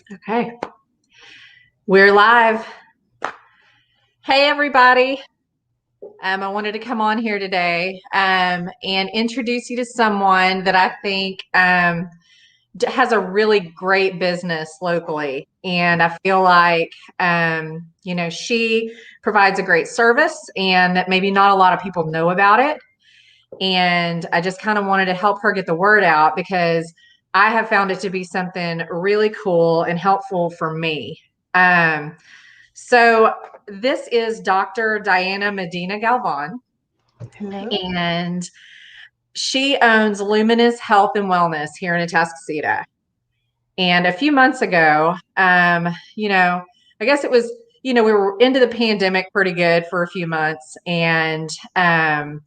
Okay, we're live. Hey, everybody. I wanted to come on here today and introduce you to someone that I think has a really great business locally. And I feel like, she provides a great service and that maybe not a lot of people know about it. And I just kind of wanted to help her get the word out because I have found it to be something really cool and helpful for me. So this is Dr. Diana Medina Galvan, Hello. and she owns Luminous Health and Wellness here in Atascocita. And a few months ago, I guess it was, we were into the pandemic pretty good for a few months. And, I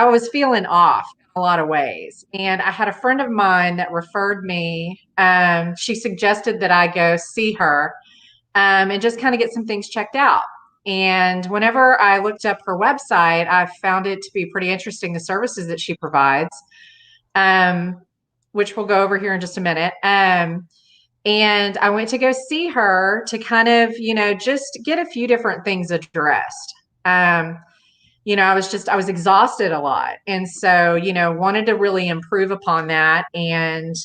was feeling off in a lot of ways. And I had a friend of mine that referred me. She suggested that I go see her and just kind of get some things checked out. And whenever I looked up her website, I found it to be pretty interesting, the services that she provides, which we'll go over here in just a minute. And I went to go see her to kind of, just get a few different things addressed. I was exhausted a lot. And so, wanted to really improve upon that and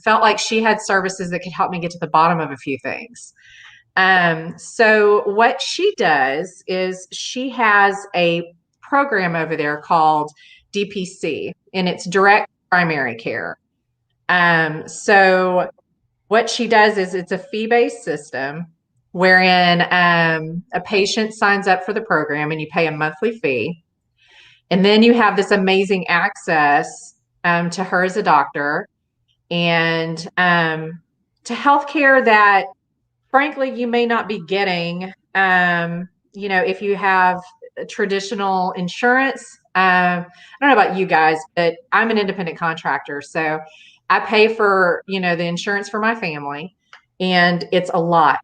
felt like she had services that could help me get to the bottom of a few things. So what she does is she has a program over there called DPC, and it's direct primary care. So what she does is it's a fee-based system wherein a patient signs up for the program and you pay a monthly fee. And then you have this amazing access to her as a doctor and to healthcare that frankly, you may not be getting, if you have traditional insurance. I don't know about you guys, but I'm an independent contractor. So I pay for, the insurance for my family, and it's a lot.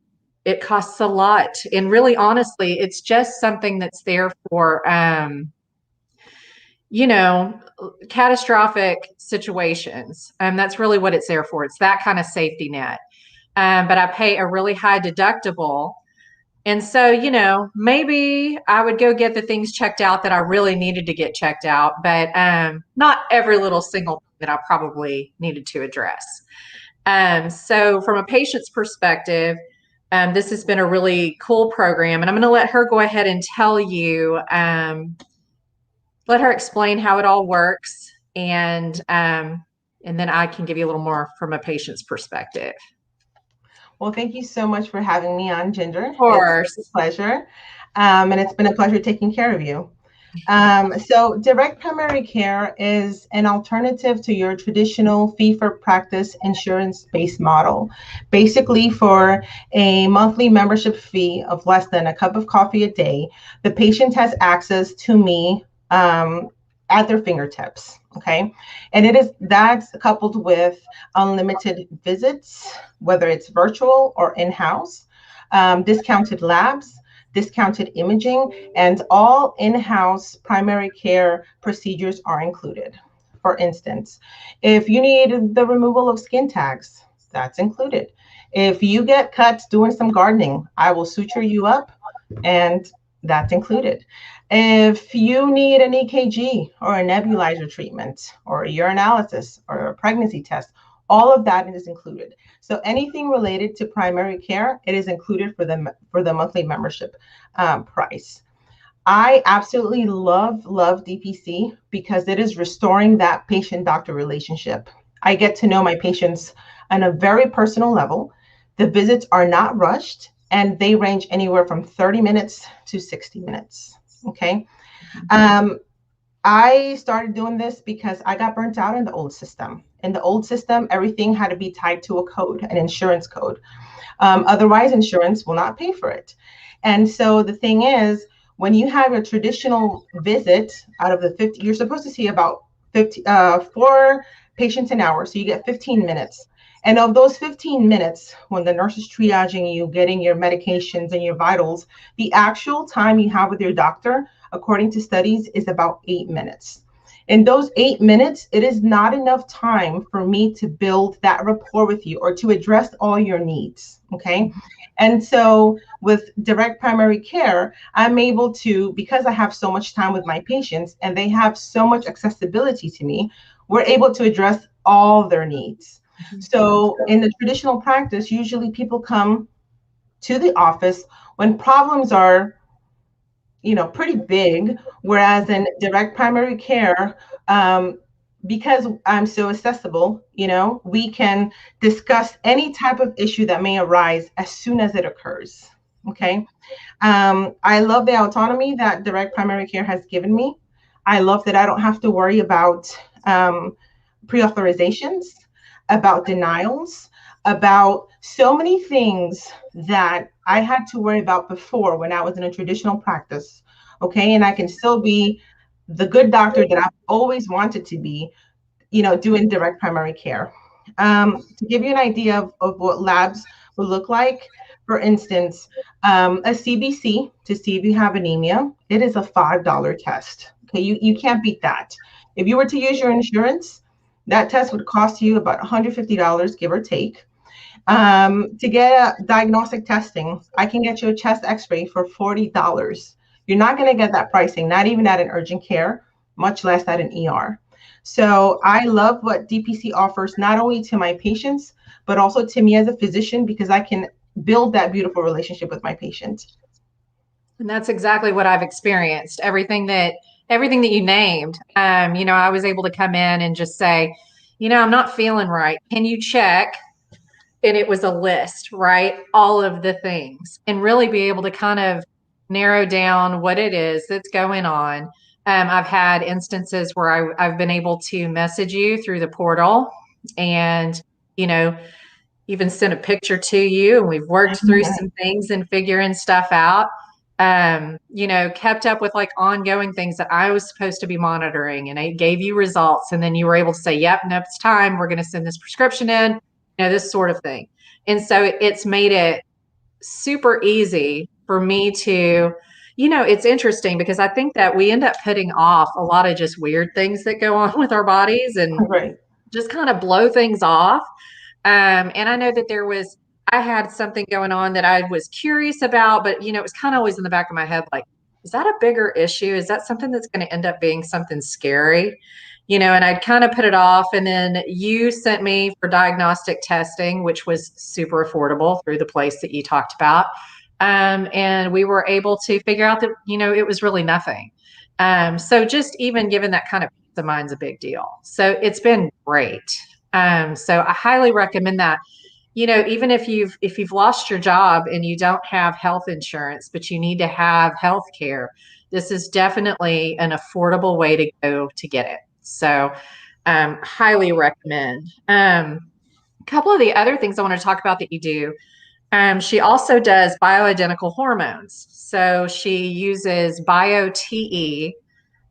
It costs a lot. And really, honestly, it's just something that's there for, catastrophic situations. That's really what it's there for. It's that kind of safety net. But I pay a really high deductible. And so, maybe I would go get the things checked out that I really needed to get checked out, but not every little single thing that I probably needed to address. So from a patient's perspective, this has been a really cool program, and I'm going to let her go ahead and tell you, let her explain how it all works, and then I can give you a little more from a patient's perspective. Well, thank you so much for having me on, Ginger. Of course. It's a pleasure. And it's been a pleasure taking care of you. So direct primary care is an alternative to your traditional fee-for-practice insurance-based model. Basically, for a monthly membership fee of less than a cup of coffee a day, the patient has access to me at their fingertips. Okay. And that's coupled with unlimited visits, whether it's virtual or in-house, discounted labs, discounted imaging, and all in-house primary care procedures are included. For instance, if you need the removal of skin tags, that's included. If you get cuts doing some gardening, I will suture you up, and that's included. If you need an EKG or a nebulizer treatment or a urinalysis or a pregnancy test, all of that is included. So anything related to primary care, it is included for the monthly membership price. I absolutely love DPC because it is restoring that patient-doctor relationship. I get to know my patients on a very personal level. The visits are not rushed, and they range anywhere from 30 minutes to 60 minutes. Okay. I started doing this because I got burnt out in the old system. In the old system, everything had to be tied to a code, an insurance code. Otherwise, insurance will not pay for it. And so the thing is, when you have a traditional visit out of the 50, you're supposed to see about 4 patients an hour. So you get 15 minutes. And of those 15 minutes, when the nurse is triaging you, getting your medications and your vitals, the actual time you have with your doctor, according to studies, is about 8 minutes. In those 8 minutes, it is not enough time for me to build that rapport with you or to address all your needs. Okay. And so with direct primary care, I'm able to, because I have so much time with my patients and they have so much accessibility to me, we're able to address all their needs. So in the traditional practice, usually people come to the office when problems are, pretty big, whereas in direct primary care, because I'm so accessible, we can discuss any type of issue that may arise as soon as it occurs. Okay. I love the autonomy that direct primary care has given me. I love that I don't have to worry about pre-authorizations, about denials, about so many things that I had to worry about before when I was in a traditional practice. Okay. And I can still be the good doctor that I've always wanted to be, doing direct primary care. To give you an idea of what labs would look like, for instance, a CBC to see if you have anemia, it is a $5 test. Okay, you can't beat that. If you were to use your insurance, that test would cost you about $150, give or take. To get a diagnostic testing, I can get you a chest x-ray for $40. You're not going to get that pricing, not even at an urgent care, much less at an ER. So I love what DPC offers, not only to my patients, but also to me as a physician, because I can build that beautiful relationship with my patient. And that's exactly what I've experienced. Everything that you named. I was able to come in and just say, I'm not feeling right. Can you check? And it was a list, right? All of the things, and really be able to kind of narrow down what it is that's going on. I've had instances where I've been able to message you through the portal and, you know, even send a picture to you. And we've worked through some things and figuring stuff out. Kept up with like ongoing things that I was supposed to be monitoring, and I gave you results. And then you were able to say, yep, nope, it's time. We're going to send this prescription in, this sort of thing. And so it's made it super easy for me to, it's interesting because I think that we end up putting off a lot of just weird things that go on with our bodies and Right. just kind of blow things off. And I know that I had something going on that I was curious about, but it was kind of always in the back of my head, like, is that a bigger issue? Is that something that's going to end up being something scary? And I'd kind of put it off. And then you sent me for diagnostic testing, which was super affordable through the place that you talked about. And we were able to figure out that, it was really nothing. So just even given that kind of peace of mind's a big deal. So it's been great. So I highly recommend that. Even if you've lost your job and you don't have health insurance, but you need to have health care, this is definitely an affordable way to go to get it. So highly recommend. A couple of the other things I want to talk about that you do. She also does bioidentical hormones. So she uses BioTE.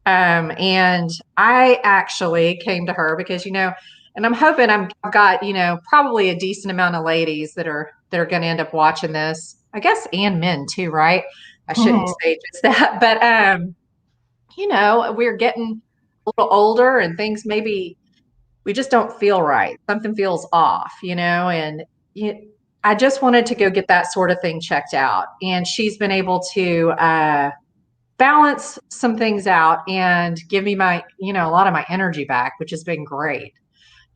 And I actually came to her because, and I'm hoping I've got, probably a decent amount of ladies that are going to end up watching this, I guess, and men too, right? I shouldn't say just that, but we're getting a little older and things maybe we just don't feel right. Something feels off, and I just wanted to go get that sort of thing checked out. And she's been able to balance some things out and give me my, a lot of my energy back, which has been great.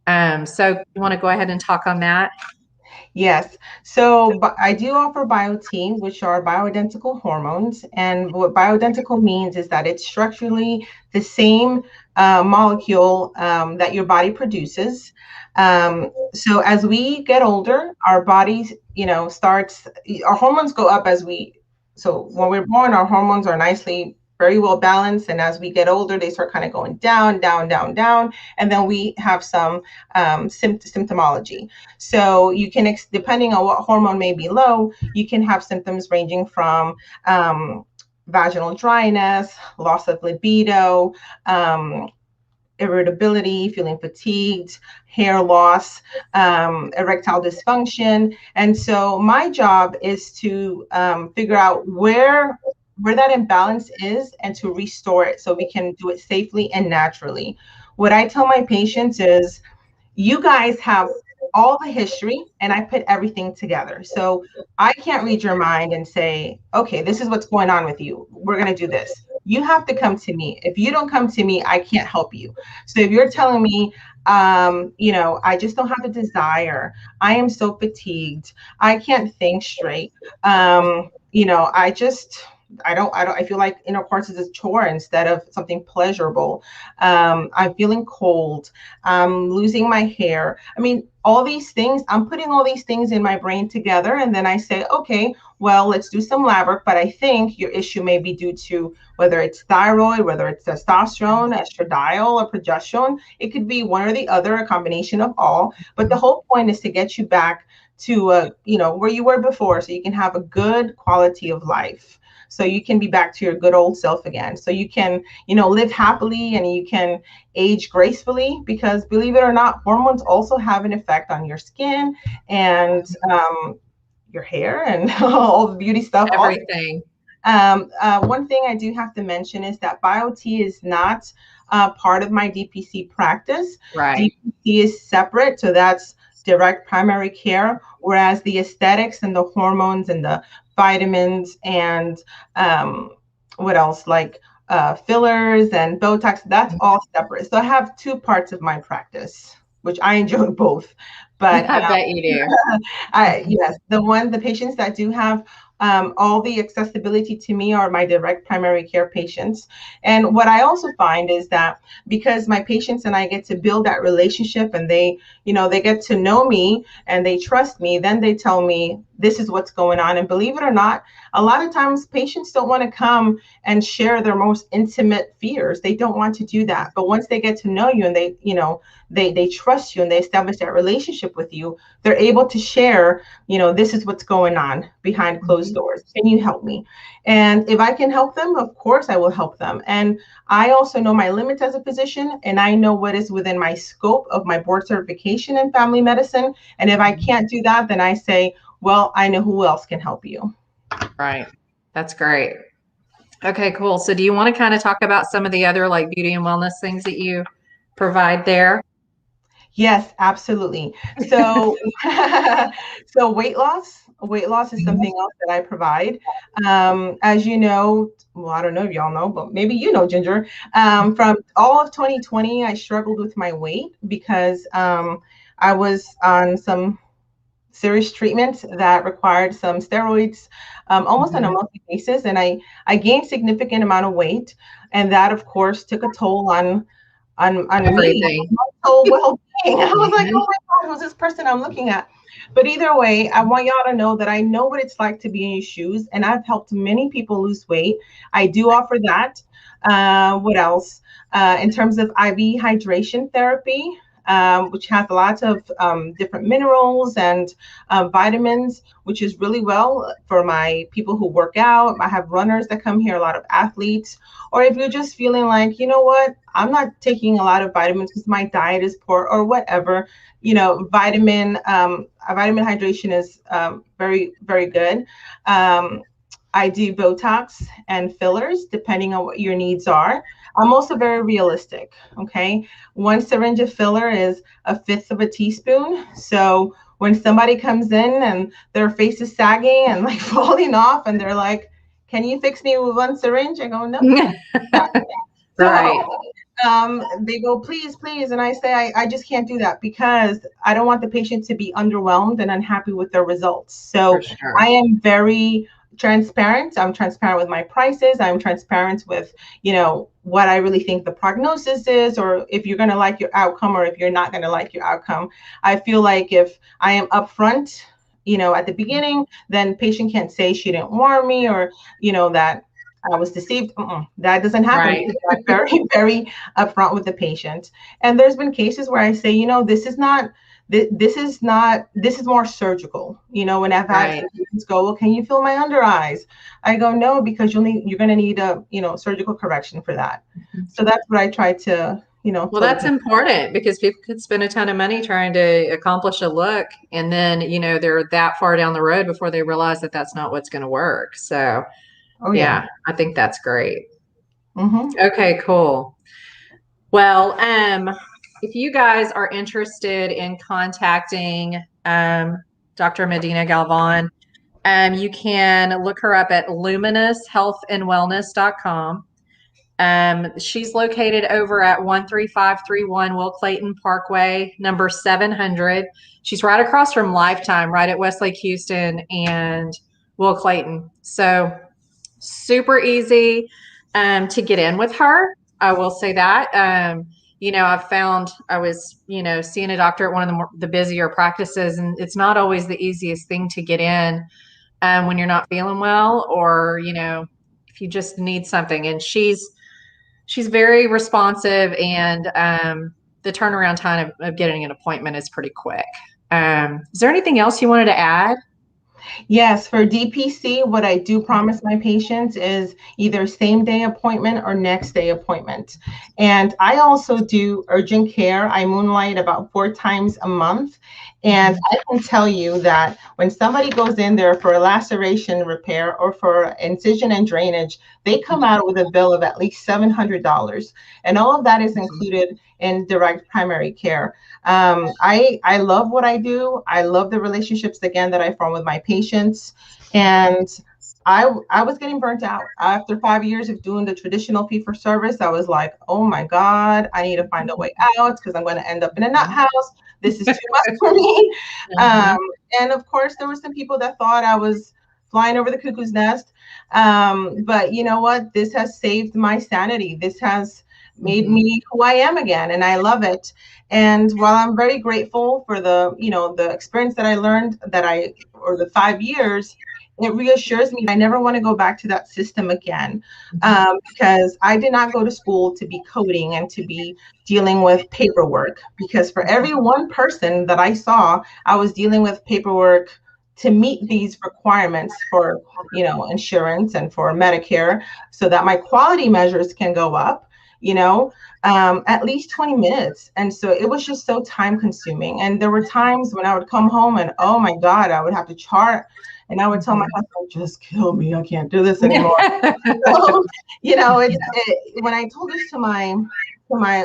So you want to go ahead and talk on that? Yes. So I do offer BioTE, which are bioidentical hormones. And what bioidentical means is that it's structurally the same molecule that your body produces. So as we get older, our bodies, our hormones go up so when we're born, our hormones are very well balanced. And as we get older, they start kind of going down, down, down, down. And then we have some symptomology. So you can, depending on what hormone may be low, you can have symptoms ranging from vaginal dryness, loss of libido, irritability, feeling fatigued, hair loss, erectile dysfunction. And so my job is to figure out where where that imbalance is and to restore it so we can do it safely and naturally. What I tell my patients is, you guys have all the history and I put everything together. So I can't read your mind and say, okay, this is what's going on with you. We're going to do this. You have to come to me. If you don't come to me, I can't help you. So if you're telling me, I just don't have the desire, I am so fatigued, I can't think straight, I just, I feel like intercourse is a chore instead of something pleasurable. I'm feeling cold. I'm losing my hair. I mean, all these things, I'm putting all these things in my brain together. And then I say, okay, well, let's do some lab work. But I think your issue may be due to whether it's thyroid, whether it's testosterone, estradiol, or progesterone. It could be one or the other, a combination of all. But the whole point is to get you back to, where you were before, so you can have a good quality of life. So you can be back to your good old self again. So you can, live happily and you can age gracefully, because believe it or not, hormones also have an effect on your skin and your hair and all the beauty stuff. Everything. One thing I do have to mention is that BioT is not part of my DPC practice. Right. DPC is separate. So that's direct primary care, whereas the aesthetics and the hormones and the vitamins and what else, like fillers and Botox, that's all separate. So I have two parts of my practice, which I enjoy both. But I bet you do. yes, the patients that do have all the accessibility to me are my direct primary care patients. And what I also find is that because my patients and I get to build that relationship and they get to know me and they trust me, then they tell me this is what's going on. And believe it or not, a lot of times patients don't want to come and share their most intimate fears. They don't want to do that. But once they get to know you and they trust you and they establish that relationship with you, they're able to share, this is what's going on behind closed doors. Can you help me? And if I can help them, of course I will help them. And I also know my limits as a physician, and I know what is within my scope of my board certification in family medicine. And if I can't do that, then I say, well, I know who else can help you. Right. That's great. Okay, cool. So do you want to kind of talk about some of the other like beauty and wellness things that you provide there? Yes, absolutely. So, so weight loss is something else that I provide. As you know, well, I don't know if y'all know, but maybe Ginger. From all of 2020, I struggled with my weight because I was on some serious treatment that required some steroids almost on a monthly basis, and I gained significant amount of weight, and that of course took a toll on me, my whole well-being. I was like, oh my God, who's this person I'm looking at? But either way, I want y'all to know that I know what it's like to be in your shoes, and I've helped many people lose weight. I do offer that. What else? In terms of IV hydration therapy, which has lots of different minerals and vitamins, which is really well for my people who work out. I have runners that come here, a lot of athletes. Or if you're just feeling like, you know what, I'm not taking a lot of vitamins because my diet is poor or whatever, vitamin hydration is very, very good. I do Botox and fillers depending on what your needs are. I'm also very realistic. Okay. One syringe of filler is a fifth of a teaspoon. So when somebody comes in and their face is sagging and like falling off and they're like, can you fix me with one syringe? I go, no. Right. They go, please, please. And I say, I just can't do that because I don't want the patient to be underwhelmed and unhappy with their results. So sure. I am very transparent. I'm transparent with my prices. I'm transparent with, what I really think the prognosis is, or if you're going to like your outcome, or if you're not going to like your outcome. I feel like if I am upfront, at the beginning, then patient can't say she didn't warn me or, that I was deceived. That doesn't happen. Right. I'm very, very upfront with the patient. And there's been cases where I say, this is more surgical. When I've had patients go, well, can you feel my under eyes? I go, no, because you're going to need a, surgical correction for that. So that's what I try to, well, that's important because people could spend a ton of money trying to accomplish a look. And then, they're that far down the road before they realize that that's not what's going to work. So Oh yeah. Yeah, I think that's great. Mm-hmm. Okay, cool. Well, if you guys are interested in contacting Dr. Medina Galvan, you can look her up at luminoushealthandwellness.com. She's located over at 13531 Will Clayton Parkway, number 700. She's right across from Lifetime, right at Westlake Houston and Will Clayton. So super easy to get in with her. I will say that. I've found I was, seeing a doctor at one of the busier practices, and it's not always the easiest thing to get in when you're not feeling well, or if you just need something. And she's very responsive, and the turnaround time of getting an appointment is pretty quick. Is there anything else you wanted to add? Yes, for DPC, what I do promise my patients is either same day appointment or next day appointment. And I also do urgent care. I moonlight about 4 times a month. And I can tell you that when somebody goes in there for a laceration repair or for incision and drainage, they come out with a bill of at least $700. And all of that is included in direct primary care. I love what I do. I love the relationships, again, that I form with my patients. And I was getting burnt out after 5 years of doing the traditional fee for service. I was like, oh my God, I need to find a way out because I'm going to end up in a nut house. This is too much for me. Um, and of course, there were some people that thought I was flying over the cuckoo's nest. But you know what? This has saved my sanity. This has made me who I am again, and I love it. And while I'm very grateful for the experience that I learned or the 5 years, it reassures me that I never want to go back to that system again, because I did not go to school to be coding and to be dealing with paperwork. Because for every one person that I saw, I was dealing with paperwork to meet these requirements for insurance and for Medicare, so that my quality measures can go up. At least 20 minutes. And so it was just so time consuming. And there were times when I would come home and, oh my God, I would have to chart. And I would tell my husband, just kill me. I can't do this anymore. So, when I told this to my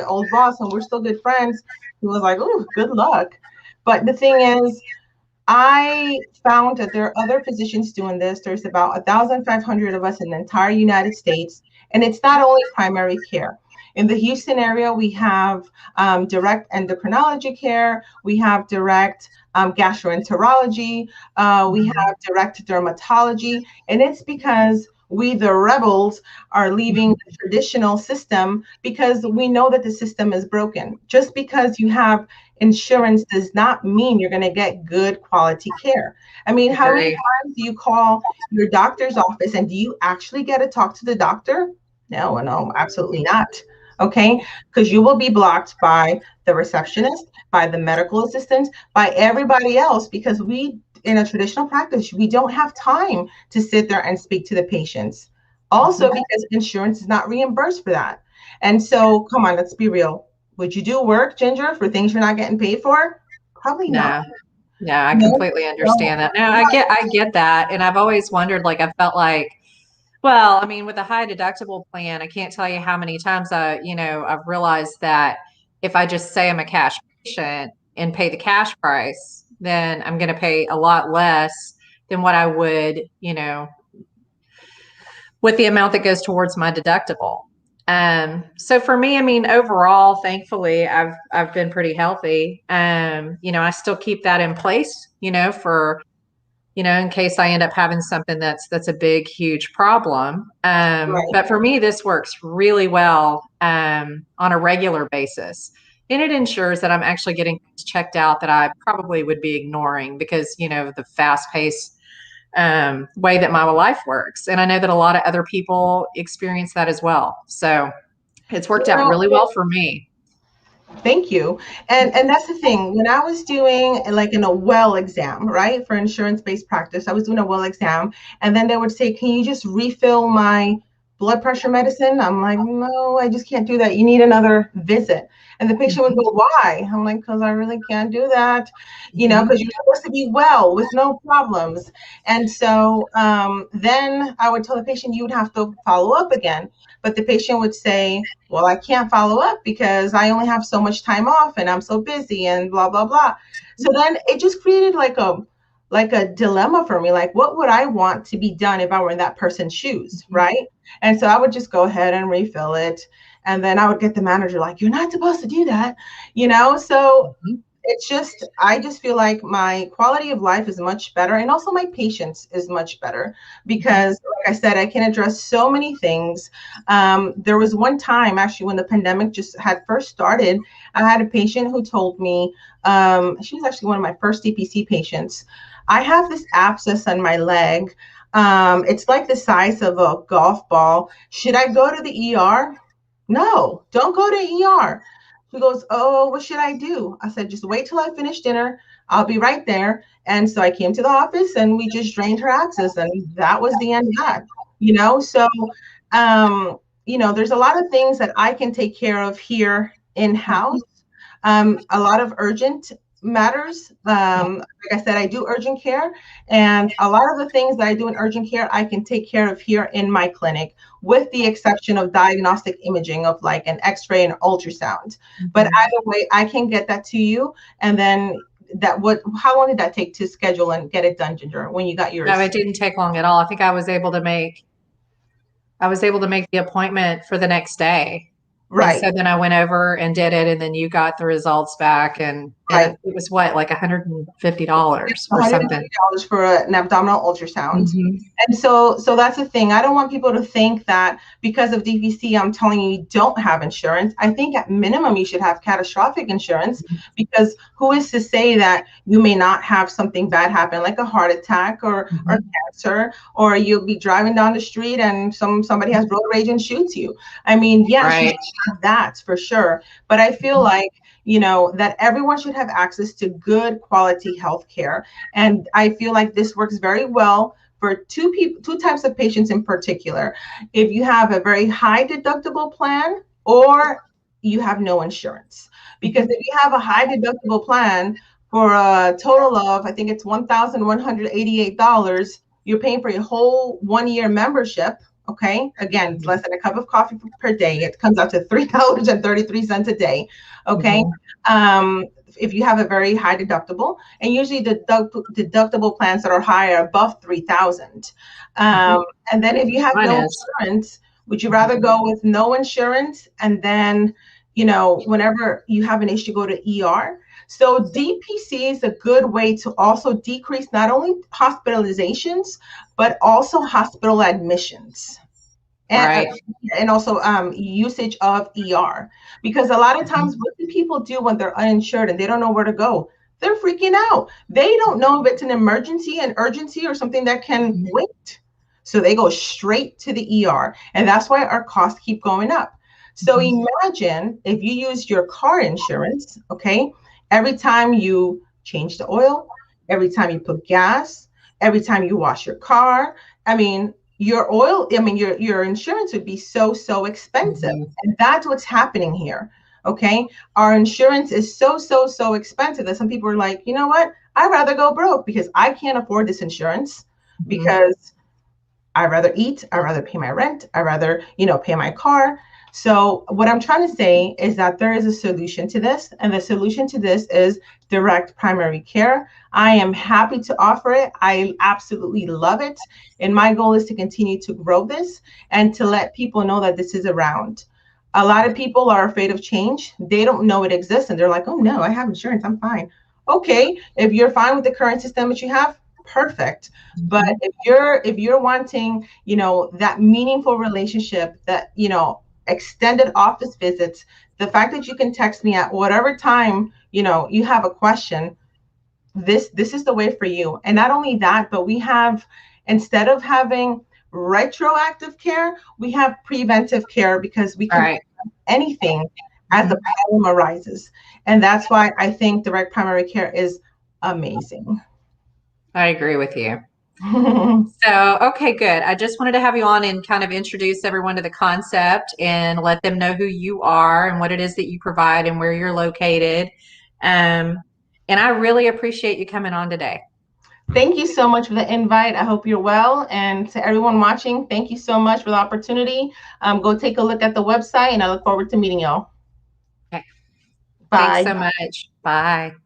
old boss, and we're still good friends, he was like, oh, good luck. But the thing is, I found that there are other physicians doing this. There's about 1,500 of us in the entire United States. And it's not only primary care. In the Houston area, we have direct endocrinology care. We have direct gastroenterology. We have direct dermatology. And it's because we, the rebels, are leaving the traditional system because we know that the system is broken. Just because you have insurance does not mean you're going to get good quality care. I mean, how many times do you call your doctor's office and do you actually get to talk to the doctor? No, absolutely not. Okay, because you will be blocked by the receptionist, by the medical assistant, by everybody else, because we, in a traditional practice, we don't have time to sit there and speak to the patients. Also, because insurance is not reimbursed for that. And so, come on, let's be real. Would you do work, Ginger, for things you're not getting paid for? Probably not. No, I completely understand that. No, I get that. And I've always wondered, like, I felt like, well, I mean, with a high deductible plan, I can't tell you how many times I've realized that if I just say I'm a cash patient and pay the cash price, then I'm going to pay a lot less than what I would, with the amount that goes towards my deductible. So for me, I mean, overall, thankfully, I've been pretty healthy. I still keep that in place, for in case I end up having something that's a big, huge problem. Right. But for me, this works really well on a regular basis. And it ensures that I'm actually getting checked out that I probably would be ignoring because, the fast paced way that my life works. And I know that a lot of other people experience that as well. So it's worked out really well for me. Thank you. And that's the thing. When I was doing like in a well exam, right, for insurance-based practice, I was doing a well exam, and then they would say, "Can you just refill my blood pressure medicine? I'm like, no, I just can't do that. You need another visit. And the patient would go, why? I'm like, because I really can't do that, because you're supposed to be well with no problems. And so then I would tell the patient you would have to follow up again. But the patient would say, well, I can't follow up because I only have so much time off and I'm so busy and blah, blah, blah. So then it just created like a dilemma for me. Like, what would I want to be done if I were in that person's shoes, right? And so I would just go ahead and refill it. And then I would get the manager like, you're not supposed to do that, So it's just, I just feel like my quality of life is much better. And also my patience is much better because, like I said, I can address so many things. There was one time actually when the pandemic just had first started, I had a patient who told me, she was actually one of my first DPC patients. I have this abscess on my leg. It's like the size of a golf ball. Should I go to the ER? No, don't go to ER. She goes, oh, what should I do? I said, just wait till I finish dinner. I'll be right there. And so I came to the office and we just drained her abscess, and that was the end of that. So, there's a lot of things that I can take care of here in-house. A lot of urgent matters. Like I said, I do urgent care, and a lot of the things that I do in urgent care, I can take care of here in my clinic, with the exception of diagnostic imaging of like an X-ray and ultrasound. But either way, I can get that to you, and then how long did that take to schedule and get it done, Ginger, when you got yours? No, it didn't take long at all. I think I was able to make the appointment for the next day. Right. And so then I went over and did it, and then you got the results back, and it was what, like $150 or something. $150 for an abdominal ultrasound. And so that's the thing. I don't want people to think that because of DPC, I'm telling you don't have insurance. I think at minimum you should have catastrophic insurance, because who is to say that you may not have something bad happen, like a heart attack or cancer, or you'll be driving down the street and somebody has road rage and shoots you. I mean, yes, you should have that for sure. But I feel like, that everyone should have access to good quality health care. And I feel like this works very well for two types of patients in particular. If you have a very high deductible plan, or you have no insurance. Because if you have a high deductible plan for a total of, I think it's $1,188, you're paying for a whole 1-year membership. Okay. Again, it's less than a cup of coffee per day. It comes out to $3.33 a day. Okay. If you have a very high deductible, and usually the deductible plans that are higher above 3,000. And then if you have no insurance, would you rather go with no insurance and then, whenever you have an issue, go to ER? So DPC is a good way to also decrease not only hospitalizations, but also hospital admissions. And also usage of ER. Because a lot of times, what do people do when they're uninsured and they don't know where to go? They're freaking out. They don't know if it's an emergency, an urgency, or something that can wait. So they go straight to the ER. And that's why our costs keep going up. So imagine if you used your car insurance, okay? Every time you change the oil, every time you put gas, every time you wash your car, I mean, your insurance would be so expensive. And that's what's happening here. Okay. Our insurance is so expensive that some people are like, you know what? I'd rather go broke because I can't afford this insurance, because I'd rather eat, I'd rather pay my rent, I'd rather, pay my car. So what I'm trying to say is that there is a solution to this, and the solution to this is direct primary care. I am happy to offer it. I absolutely love it. And my goal is to continue to grow this and to let people know that this is around. A lot of people are afraid of change. They don't know it exists, and they're like, oh no, I have insurance, I'm fine. Okay, if you're fine with the current system that you have, perfect. But if you're wanting, that meaningful relationship, that, extended office visits, the fact that you can text me at whatever time, you have a question, this is the way for you. And not only that, but we have, instead of having retroactive care, we have preventive care, because we can prevent anything as the problem arises. And that's why I think direct primary care is amazing. I agree with you. So, okay, good. I just wanted to have you on and kind of introduce everyone to the concept and let them know who you are and what it is that you provide and where you're located. Um, and I really appreciate you coming on today. Thank you so much for the invite. I hope you're well. And to everyone watching, thank you so much for the opportunity. Go take a look at the website, and I look forward to meeting y'all. Okay. Thanks so Bye. much. Bye.